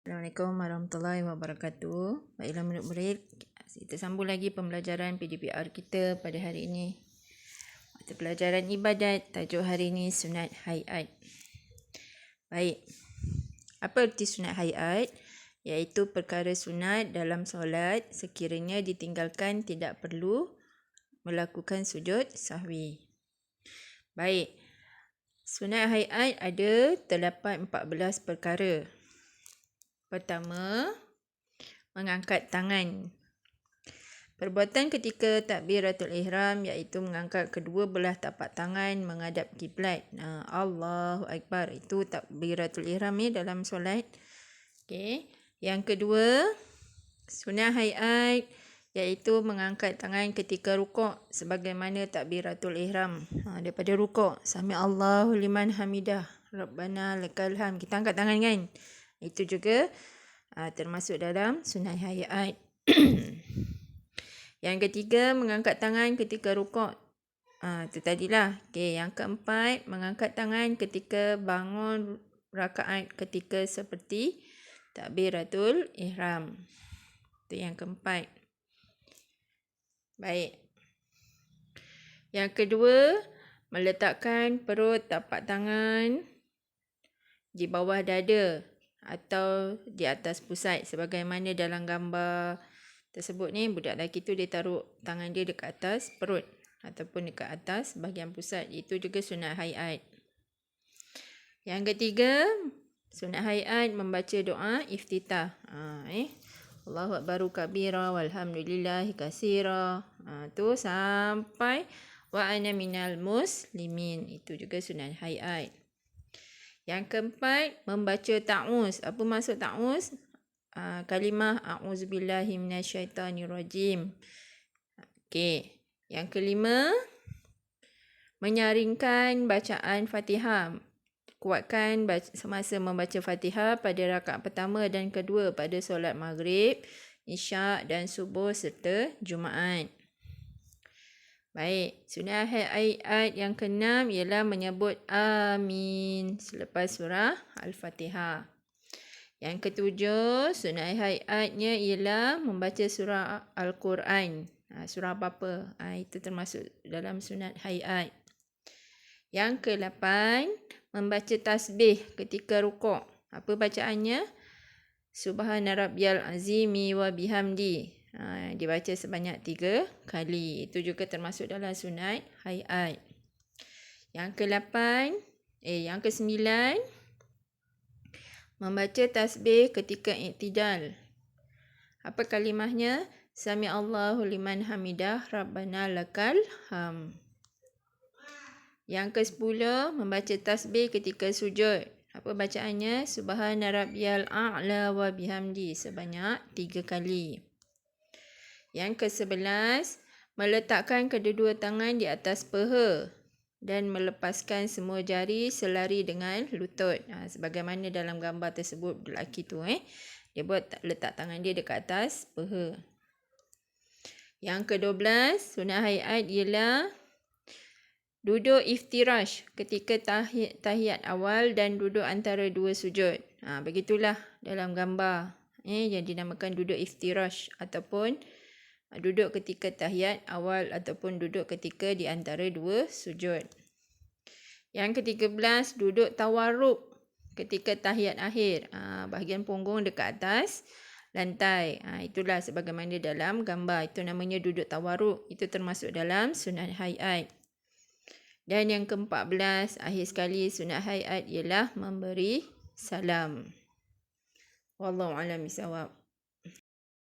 Assalamualaikum warahmatullahi wabarakatuh. Baiklah murid-murid, kita sambung lagi pembelajaran PDPR kita pada hari ini. Mata pelajaran ibadat, tajuk hari ini sunat hayat. Baik, apa erti sunat hayat? Iaitu perkara sunat dalam solat sekiranya ditinggalkan tidak perlu melakukan sujud sahwi. Baik, sunat hayat ada terdapat 14 perkara. Pertama, mengangkat tangan. Perbuatan ketika takbiratul ihram iaitu mengangkat kedua belah tapak tangan menghadap kiblat. Allahu Akbar. Itu takbiratul ihram ni dalam solat. Okey. Yang kedua, sunat hayat iaitu mengangkat tangan ketika rukuk sebagaimana takbiratul ihram. Daripada rukuk, sami Allahu liman hamidah. Rabbana lakal hamd. Kita angkat tangan kan? Itu juga termasuk dalam sunat hayat. Yang ketiga, mengangkat tangan ketika rukuk. Itu tadilah. Okey, yang keempat, mengangkat tangan ketika bangun rakaat ketika seperti takbiratul ihram. Itu yang keempat. Baik. Yang kedua, meletakkan perut tapak tangan di bawah dada atau di atas pusat sebagaimana dalam gambar tersebut ni. Budak lelaki tu dia taruh tangan dia dekat atas perut ataupun dekat atas bahagian pusat. Itu juga sunat hayat. Yang ketiga, sunat hayat membaca doa iftitah. Allahu akbaru kabira walhamdulillahi katsira. Tu sampai wa ana minal muslimin. Itu juga sunat hayat. Yang keempat, membaca ta'uz. Apa maksud ta'uz? Kalimah a'udzubillahi minasyaitanirrajim. Okey. Yang kelima, menyaringkan bacaan Fatihah. Kuatkan semasa membaca Fatihah pada rakaat pertama dan kedua pada solat maghrib, isyak dan subuh serta Jumaat. Baik, sunat hayat yang keenam ialah menyebut amin selepas surah Al-Fatihah. Yang ketujuh, sunat hayatnya ialah membaca surah Al-Quran. Surah apa-apa, itu termasuk dalam sunat hayat. Yang ke-8, membaca tasbih ketika rukuk. Apa bacaannya? Subhana rabbiyal azimi wa bihamdi. Dibaca sebanyak 3 kali. Itu juga termasuk dalam sunat hayat. Yang ke-8, yang ke-9, membaca tasbih ketika i'tidal. Apa kalimahnya? Sami Allahu liman hamidah Rabbana lakal hamd. Yang ke-10, membaca tasbih ketika sujud. Apa bacaannya? Subhana rabbiyal a'la wa bihamdi sebanyak 3 kali. Yang ke-11, meletakkan kedua tangan di atas peha dan melepaskan semua jari selari dengan lutut. Sebagaimana dalam gambar tersebut lelaki tu. Dia letak tangan dia dekat atas peha. Yang ke-12, sunat hayat ialah duduk iftirash ketika tahiyat awal dan duduk antara dua sujud. Begitulah dalam gambar. Yang dinamakan duduk iftirash ataupun duduk ketika tahiyat awal ataupun duduk ketika di antara dua sujud. Yang ke-13, duduk tawarruk ketika tahiyat akhir. Bahagian punggung dekat atas lantai. Itulah sebagaimana dalam gambar. Itu namanya duduk tawarruk. Itu termasuk dalam sunat hayat. Dan yang ke-14, akhir sekali sunat hayat ialah memberi salam. Wallahu a'lam bishawab.